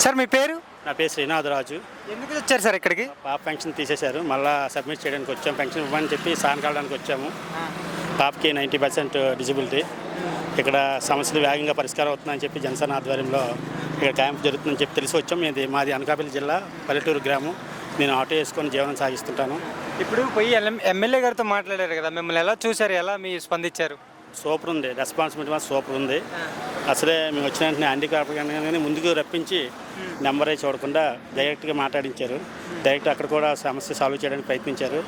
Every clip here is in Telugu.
సార్ మీ పేరు? నా పేరు శ్రీనాథరాజు. ఎందుకు వచ్చారు సార్ ఇక్కడికి? పాప పెన్షన్ తీసేశారు, మళ్ళీ సబ్మిట్ చేయడానికి వచ్చాము. పెన్షన్ ఇవ్వమని చెప్పి సాయం కావడానికి వచ్చాము. పాపకి 90% డిజబిలిటీ. ఇక్కడ సమస్యలు వేగంగా పరిష్కారం అవుతుందని చెప్పి జనసేన ఆధ్వర్యంలో ఇక్కడ క్యాంప్ జరుగుతుందని చెప్పి తెలిసి వచ్చాం. మాది అనకాపల్లి జిల్లా పల్లెటూరు గ్రామం. నేను ఆటో వేసుకొని జీవనం సాగిస్తుంటాను. ఇప్పుడు పోయి ఎమ్మెల్యే గారితో మాట్లాడారు కదా, మిమ్మల్ని ఎలా చూశారు, ఎలా మీ స్పందించారు? సూపర్ ఉంది, రెస్పాన్సిబిలిటీ మాత్రం సూపర్ ఉంది. అసలే మేము వచ్చిన వెంటనే హ్యాండిక్రాఫ్ట్ కానీ ముందుకు రప్పించి నెంబరే చూడకుండా డైరెక్ట్గా మాట్లాడించారు. డైరెక్ట్ అక్కడ కూడా సమస్య సాల్వ్ చేయడానికి ప్రయత్నించారు.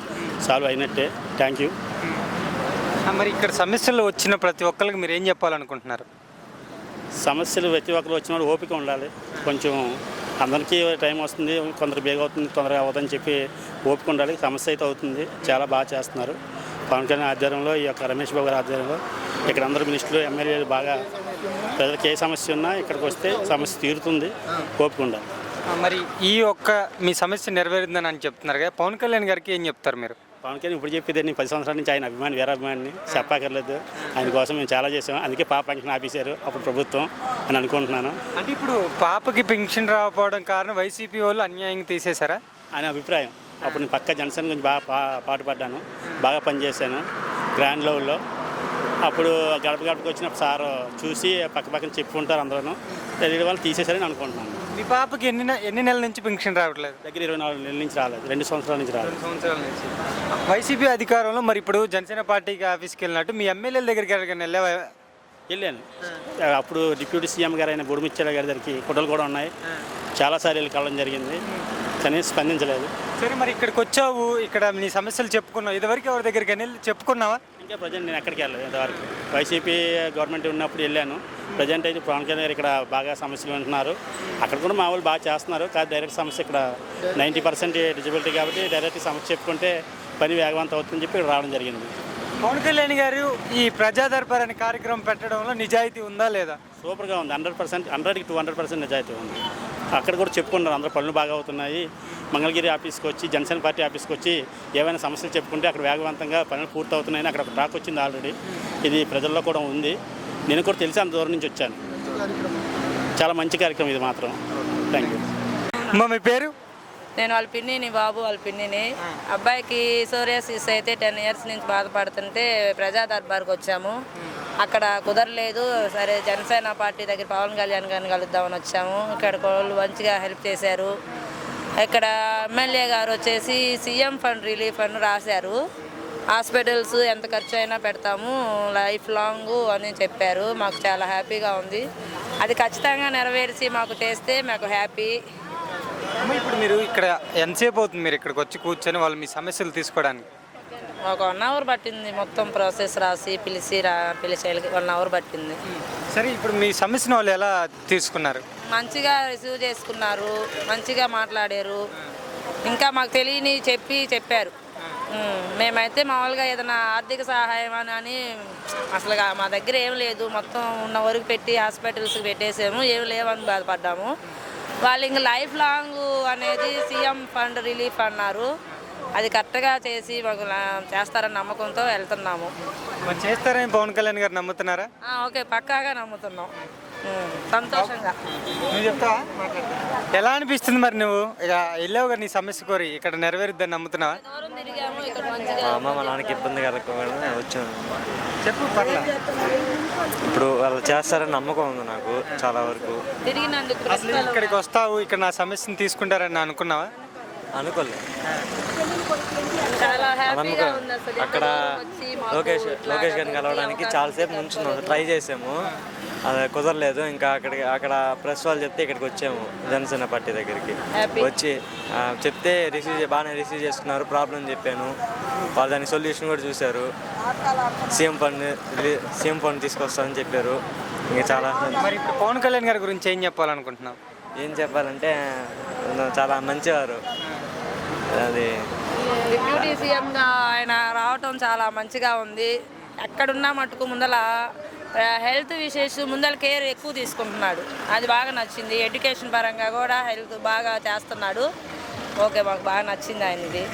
సాల్వ్ అయినట్టే. Thank you. మరి ఇక్కడ సమస్యలు వచ్చిన ప్రతి ఒక్కరికి మీరు ఏం చెప్పాలనుకుంటున్నారు? సమస్యలు ప్రతి ఒక్కరు వచ్చినప్పుడు ఓపిక ఉండాలి. కొంచెం అందరికీ టైం వస్తుంది, కొందరు బేగ అవుతుంది, తొందరగా అవ్వదని చెప్పి ఓపిక ఉండాలి. సమస్య అయితే అవుతుంది, చాలా బాగా చేస్తున్నారు. పవన్ కళ్యాణ్ ఆధ్వర్యంలో, ఈ యొక్క రమేష్ బాబు గారి ఆధ్వర్యంలో ఇక్కడ అందరూ మినిస్టర్లు, ఎమ్మెల్యేలు బాగా ప్రజలకు ఏ సమస్య ఉన్నా ఇక్కడికి వస్తే సమస్య తీరుతుంది. ఓపిక ఉండాలి. మరి ఈ ఒక్క మీ సమస్య నెరవేరిందని అని చెప్తున్నారు కదా, పవన్ కళ్యాణ్ గారికి ఏం చెప్తారు మీరు? పవన్ కళ్యాణ్ ఇప్పుడు చెప్పేది నేను 10 సంవత్సరాల నుంచి ఆయన అభిమాని, వీరాభిమాని చెప్పక్కర్లేదు. ఆయన కోసం మేము చాలా చేసాం. అందుకే పాప పెన్షన్ ఆపేశారు అప్పుడు ప్రభుత్వం అని అనుకుంటున్నాను. అంటే ఇప్పుడు పాపకి పెన్షన్ రాకపోవడం కారణం వైసీపీ వాళ్ళు అన్యాయంగా తీసేశారా ఆయన అభిప్రాయం. అప్పుడు నేను పక్కా జనసేన గురించి బాగా పాటుపడ్డాను, బాగా పనిచేశాను గ్రాండ్ లెవెల్లో. అప్పుడు గడప గడపకి వచ్చినప్పుడు సార్ చూసి పక్కన చెప్పుకుంటారు అందరూ. తెలియడం వల్ల తీసేశారని అనుకుంటున్నాను. మీ పాపకి ఎన్ని నెలల నుంచి పెన్షన్ రావట్లేదు? దగ్గర 24 నెలల నుంచి రాలేదు, 2 సంవత్సరాల నుంచి రాలేదు. 2 సంవత్సరాల నుంచి వైసీపీ అధికారంలో. మరి ఇప్పుడు జనసేన పార్టీకి ఆఫీస్కి వెళ్ళినట్టు మీ ఎమ్మెల్యేల దగ్గరికి వెళ్ళగానే వెళ్ళాను. అప్పుడు డిప్యూటీ సీఎం గారు అయిన బుడిమిచ్చాల గారి దగ్గరికి ఫోటోలు కూడా ఉన్నాయి. చాలాసార్లు వెళ్ళి కలవడం జరిగింది, కానీ స్పందించలేదు. సరే, మరి ఇక్కడికి వచ్చావు, ఇక్కడ నీ సమస్యలు చెప్పుకున్నావు. ఇదివరకు ఎవరి దగ్గరికి వెళ్ళి చెప్పుకున్నావా? ఇంకా ప్రజెంట్ నేను ఎక్కడికి వెళ్ళలేదు ఇంతవరకు. వైసీపీ గవర్నమెంట్ ఉన్నప్పుడు వెళ్ళాను. ప్రజెంట్ అయితే పవన్ కళ్యాణ్ గారు ఇక్కడ బాగా సమస్యలు ఉంటున్నారు. అక్కడ కూడా మా వాళ్ళు బాగా చేస్తున్నారు. కానీ డైరెక్ట్ సమస్య ఇక్కడ 90% డిజబిలిటీ కాబట్టి డైరెక్ట్ సమస్య చెప్పుకుంటే పని వేగవంతం అవుతుందని చెప్పి ఇక్కడ రావడం జరిగింది. పవన్ కళ్యాణ్ గారు ఈ ప్రజా దర్బార్ అనే కార్యక్రమం పెట్టడంలో నిజాయితీ ఉందా లేదా? సూపర్గా ఉంది. 100%, 100కి 200% నిజాయితీ ఉంది. అక్కడ కూడా చెప్పుకున్నారు, అందరూ పనులు బాగా అవుతున్నాయి. మంగళగిరి ఆఫీస్కి వచ్చి, జనసేన పార్టీ ఆఫీస్కి వచ్చి ఏమైనా సమస్యలు చెప్పుకుంటే అక్కడ వేగవంతంగా పనులు పూర్తి అవుతున్నాయని అక్కడ ఒక టాక్ వచ్చింది ఆల్రెడీ. ఇది ప్రజల్లో కూడా ఉంది. నేను కూడా తెలిసి అంత దూరం నుంచి వచ్చాను. చాలా మంచి కార్యక్రమం ఇది మాత్రం. Thank you. అమ్మ మీ పేరు? నేను వాళ్ళ పిన్నిని, బాబు వాళ్ళ పిన్నిని. అబ్బాయికి సోరియాసిస్ అయితే 10 ఇయర్స్ నుంచి బాధపడుతుంటే ప్రజా దర్బార్కి వచ్చాము. అక్కడ కుదరలేదు. సరే, జనసేన పార్టీ దగ్గర పవన్ కళ్యాణ్ గారిని కలుద్దామని వచ్చాము. ఇక్కడ వాళ్ళు మంచిగా హెల్ప్ చేశారు. ఇక్కడ ఎమ్మెల్యే గారు వచ్చేసి సీఎం ఫండ్, రిలీఫ్ ఫండ్ రాశారు. హాస్పిటల్స్ ఎంత ఖర్చు అయినా పెడతాము, లైఫ్ లాంగ్ అని చెప్పారు. మాకు చాలా హ్యాపీగా ఉంది. అది ఖచ్చితంగా నెరవేర్చి మాకు చేస్తే మాకు హ్యాపీ. ఇప్పుడు మీరు ఇక్కడ ఎంతసేపు అవుతుంది మీరు ఇక్కడికి వచ్చి కూర్చొని వాళ్ళు మీ సమస్యలు తీసుకోవడానికి? ఒక 1 అవర్ పట్టింది. మొత్తం ప్రాసెస్ రాసి పిలిచేయాలి 1 అవర్ పట్టింది. సరే, ఇప్పుడు మీ సమస్యను వాళ్ళు ఎలా తీసుకున్నారు? మంచిగా రిసీవ్ చేసుకున్నారు, మంచిగా మాట్లాడారు. ఇంకా మాకు తెలియని చెప్పారు. మేమైతే మామూలుగా ఏదైనా ఆర్థిక సహాయం అని అసలు మా దగ్గర ఏం లేదు. మొత్తం ఉన్న వరకు పెట్టి హాస్పిటల్స్కి పెట్టేసాము. ఏమి లేవని బాధపడ్డాము. వాళ్ళు ఇంక లైఫ్ లాంగ్ అనేది సీఎం ఫండ్, రిలీఫ్ అన్నారు. అది కరెక్ట్గా చేసి మాకు చేస్తారని నమ్మకంతో వెళ్తున్నాము. మరి చేస్తారని పవన్ కళ్యాణ్ గారు నమ్ముతున్నారా? ఓకే, పక్కాగా నమ్ముతున్నాం. సంతోషంగా. నువ్వు చెప్తావా? ఎలా అనిపిస్తుంది మరి? నువ్వు ఇక వెళ్ళావు కదా నీ సమస్య కోరి, ఇక్కడ నెరవేరుద్దని నమ్ముతున్నావా? మా నాన్నకి ఇబ్బంది కలగకుండా వచ్చాను. చెప్పు, పర్లా. ఇప్పుడు వాళ్ళు చేస్తారని నమ్మకం ఉంది నాకు చాలా వరకు. అసలు ఇక్కడికి వస్తావు, ఇక్కడ నా సమస్యను తీసుకుంటారని అనుకున్నావా? అనుకోలేదు. అక్కడ లోకేష్ గారిని కలవడానికి చాలాసేపు నుంచున్నాం, ట్రై చేసాము, అది కుదరలేదు. ఇంకా అక్కడ ప్రెస్ వాళ్ళు చెప్తే ఇక్కడికి వచ్చాము జనసేన పార్టీ దగ్గరికి. వచ్చి చెప్తే బాగానే రిసీవ్ చేసుకున్నారు. ప్రాబ్లం చెప్పాను, వాళ్ళు దాని సొల్యూషన్ కూడా చూశారు. సీఎం ఫండ్ తీసుకొస్తామని చెప్పారు. ఇంకా చాలా. మరి ఇప్పుడు పవన్ కళ్యాణ్ గారి గురించి ఏం చెప్పాలనుకుంటున్నావు? ఏం చెప్పాలంటే చాలా మంచివారు. అది డిప్యూటీ సీఎంగా ఆయన రావటం చాలా మంచిగా ఉంది. ఎక్కడున్నా మటుకు ముందల హెల్త్ విషయం ముందల కేర్ ఎక్కువ తీసుకుంటున్నాడు. అది బాగా నచ్చింది. ఎడ్యుకేషన్ పరంగా కూడా హెల్త్ బాగా చేస్తున్నాడు. ఓకే, మాకు బాగా నచ్చింది ఆయనది.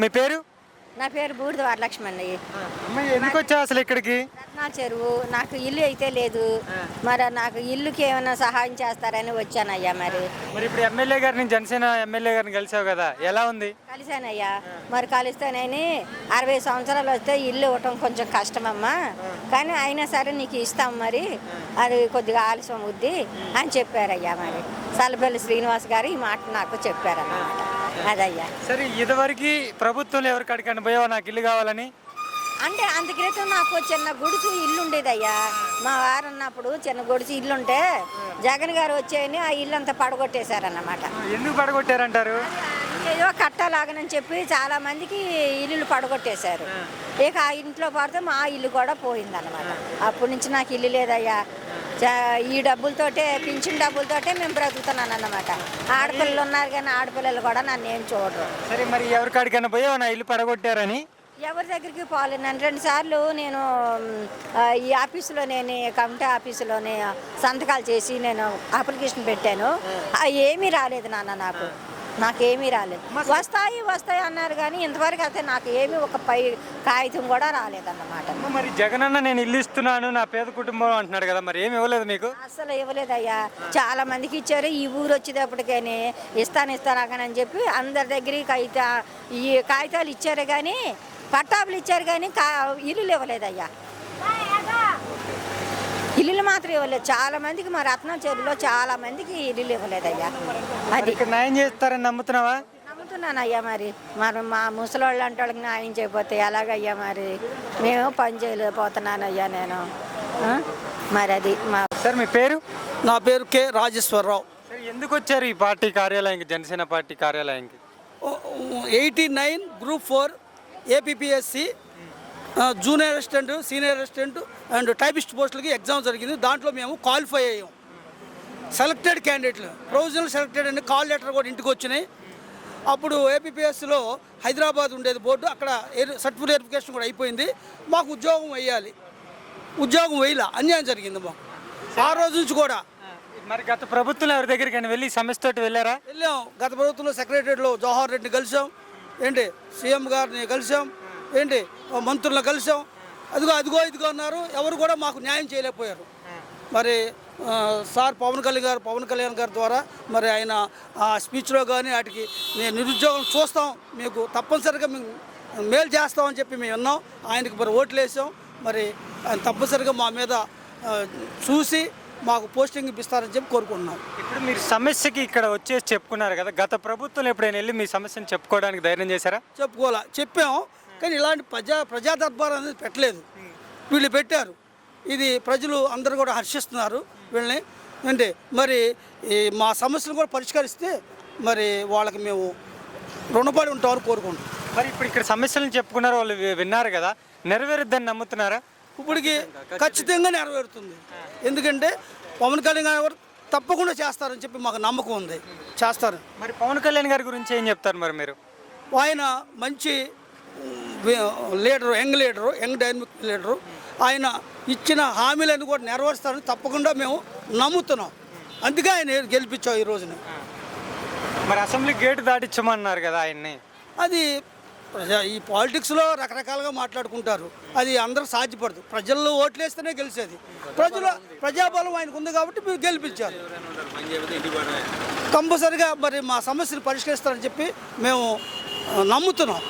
మీ పేరు? నా పేరు బూడిద వరలక్ష్మి అండి. అమ్మాయి ఎందుకు వచ్చావు అసలు ఇక్కడికి? రత్నా చెరువు నాకు ఇల్లు అయితే లేదు, మరి నాకు ఇల్లుకి ఏమైనా సహాయం చేస్తారని వచ్చానయ్యా. మరి మరి ఇప్పుడు ఎమ్మెల్యే గారిని, జనసేన ఎమ్మెల్యే గారిని కలిసావు కదా, ఎలా ఉంది? కలిసానయ్యా. మరి కలిస్తేనని 60 సంవత్సరాలు వస్తే ఇల్లు ఇవ్వటం కొంచెం కష్టమమ్మా, కానీ అయినా సరే నీకు ఇస్తాం, మరి అది కొద్దిగా ఆలస్యం అవుద్ది అని చెప్పారయ్యా. మరి సలపల్లి శ్రీనివాస్ గారు ఈ మాట నాకు చెప్పారన్నమాట. అదయ్యా. సరే, ఇదివరకు ప్రభుత్వంలో ఎవరికి అడిగాను పోయావా నాకు ఇల్లు కావాలని? అంటే అంత క్రితం నాకు చిన్న గుడిసు ఇల్లు ఉండేదయ్యా. మా వారు ఉన్నప్పుడు చిన్న గుడిసు ఇల్లు ఉంటే జగన్ గారు వచ్చేయని ఆ ఇల్లు అంతా పడగొట్టేశారన్నమాట. ఎందుకు పడగొట్టారంటారు? ఏదో కట్టలాగనని చెప్పి చాలా మందికి ఇల్లులు పడగొట్టేశారు. ఇక ఆ ఇంట్లో పడితే మా ఇల్లు కూడా పోయిందన్నమాట. అప్పటి నుంచి నాకు ఇల్లు లేదయ్యా. ఈ డబ్బులతోటే, పింఛన్ డబ్బులతోటే మేము బ్రతుకుతున్నాను అన్నమాట. ఆడపిల్లలు ఉన్నారు కానీ ఆడపిల్లలు కూడా నన్ను ఏం చూడరు. సరే, మరి ఎవరికి అడిగాను పోయావా నా ఇల్లు పడగొట్టారని? ఎవరి దగ్గరికి పోలేనండి. 2 సార్లు నేను ఈ ఆఫీసులో, నేను కమిటీ ఆఫీసులోనే సంతకాలు చేసి నేను అప్లికేషన్ పెట్టాను. ఏమీ రాలేదు నాన్న, నాకేమీ రాలేదు. వస్తాయి అన్నారు కానీ ఇంతవరకు అయితే నాకు ఏమీ ఒక కాగితం కూడా రాలేదన్నమాట. మరి జగన్ అన్న నేను ఇల్లు ఇస్తున్నాను నా పేద కుటుంబం అంటున్నాడు కదా, మరి ఏమి ఇవ్వలేదు మీకు? అసలు ఇవ్వలేదయ్యా. చాలా మందికి ఇచ్చారు. ఈ ఊరు వచ్చేటప్పటికని ఇస్తానని చెప్పి అందరి దగ్గరికి ఈ కాగితాలు ఇచ్చారు కానీ, పట్టాపులు ఇచ్చారు కానీ ఇల్లులు ఇవ్వలేదయ్యా. ఇల్లులు మాత్రం ఇవ్వలేదు. చాలా మందికి మా రత్నం చెరువులో చాలా మందికి ఇల్లులు ఇవ్వలేదయ్యా. అది ఇక్కడ న్యాయం చేస్తారని నమ్ముతున్నావా? నమ్ముతున్నానయ్యా. మరి మా ముసలోళ్ళు అంటే వాళ్ళకి న్యాయం చేయకపోతే ఎలాగయ్యా? మరి మేము పని చేయలేకపోతున్నానయ్యా నేను. మరి అది మా. సార్, మీ పేరు? నా పేరు కె రాజేశ్వరరావు. సరే, ఎందుకు వచ్చారు ఈ పార్టీ కార్యాలయానికి, జనసేన పార్టీ కార్యాలయానికి? 89 group 4 APSC junior assistant, senior assistant and typist పోస్టులకి ఎగ్జామ్ జరిగింది. దాంట్లో మేము క్వాలిఫై అయ్యాం. సెలెక్టెడ్ క్యాండిడేట్లు, ప్రొవిజనల్ సెలెక్టెడ్ అని కాల్ లెటర్ కూడా ఇంటికి వచ్చినాయి. అప్పుడు ఏపీఎస్సిలో హైదరాబాద్ ఉండేది బోర్డు, అక్కడ సర్టిఫికేట్ వెరిఫికేషన్ కూడా అయిపోయింది. మాకు ఉద్యోగం వేయాలి, ఉద్యోగం వేయాల, అన్యాయం జరిగింది మాకు. ఆ రోజు నుంచి కూడా. మరి గత ప్రభుత్వంలో ఎవరి దగ్గరికి వెళ్ళి సమస్య తోటి వెళ్ళారా? వెళ్ళాం. గత ప్రభుత్వంలో సెక్రటరీలో జవహర్ రెడ్డిని కలిసాం, ఏంటి సీఎం గారిని కలిసాం, ఏంటి మంత్రులను కలిసాం. ఇదిగో అన్నారు. ఎవరు కూడా మాకు న్యాయం చేయలేకపోయారు. మరి సార్ పవన్ కళ్యాణ్ గారి ద్వారా మరి ఆయన ఆ స్పీచ్లో కానీ వాటికి నేను నిరుద్యోగం చూస్తాం, మీకు తప్పనిసరిగా మేము మేలు చేస్తామని చెప్పి మేము విన్నాం. ఆయనకి మరి ఓట్లు వేసాం. మరి ఆయన తప్పనిసరిగా మా మీద చూసి మాకు పోస్టింగ్ ఇప్పిస్తారని చెప్పి కోరుకుంటున్నాం. ఇప్పుడు మీరు సమస్యకి ఇక్కడ వచ్చేసి చెప్పుకున్నారు కదా, గత ప్రభుత్వంలో ఎప్పుడైనా వెళ్ళి మీ సమస్యను చెప్పుకోవడానికి ధైర్యం చేశారా? చెప్పాం కానీ ఇలాంటి ప్రజా దర్బార్ అనేది పెట్టలేదు. వీళ్ళు పెట్టారు. ఇది ప్రజలు అందరూ కూడా హర్షిస్తున్నారు వీళ్ళని. అంటే మరి మా సమస్యలు కూడా పరిష్కరిస్తే మరి వాళ్ళకి మేము రుణపడి ఉంటామని కోరుకుంటాం. మరి ఇప్పుడు ఇక్కడ సమస్యలను చెప్పుకున్నారు, వాళ్ళు విన్నారు కదా, నెరవేరుద్దని నమ్ముతున్నారా? ఇప్పటికి ఖచ్చితంగా నెరవేరుతుంది. ఎందుకంటే పవన్ కళ్యాణ్ గారు తప్పకుండా చేస్తారని చెప్పి మాకు నమ్మకం ఉంది, చేస్తారు. మరి పవన్ కళ్యాణ్ గారి గురించి ఏం చెప్తారు మరి మీరు? ఆయన మంచి లీడరు, యంగ్ డైనమిక్ లీడరు. ఆయన ఇచ్చిన హామీలను కూడా నెరవేరుస్తారని తప్పకుండా మేము నమ్ముతున్నాం. అందుకే ఆయన గెలిపించాం ఈ రోజున. మరి అసెంబ్లీ గేటు దాటించమన్నారు కదా ఆయన్ని. అది ఈ పాలిటిక్స్లో రకరకాలుగా మాట్లాడుకుంటారు, అది అందరూ సాధ్యపడదు. ప్రజల్లో ఓట్లేస్తేనే గెలిచేది. ప్రజాబలం ఆయనకు ఉంది కాబట్టి మీరు గెలిపించారు. కంపల్సరిగా మరి మా సమస్యలు పరిష్కరిస్తారని చెప్పి మేము నమ్ముతున్నాం.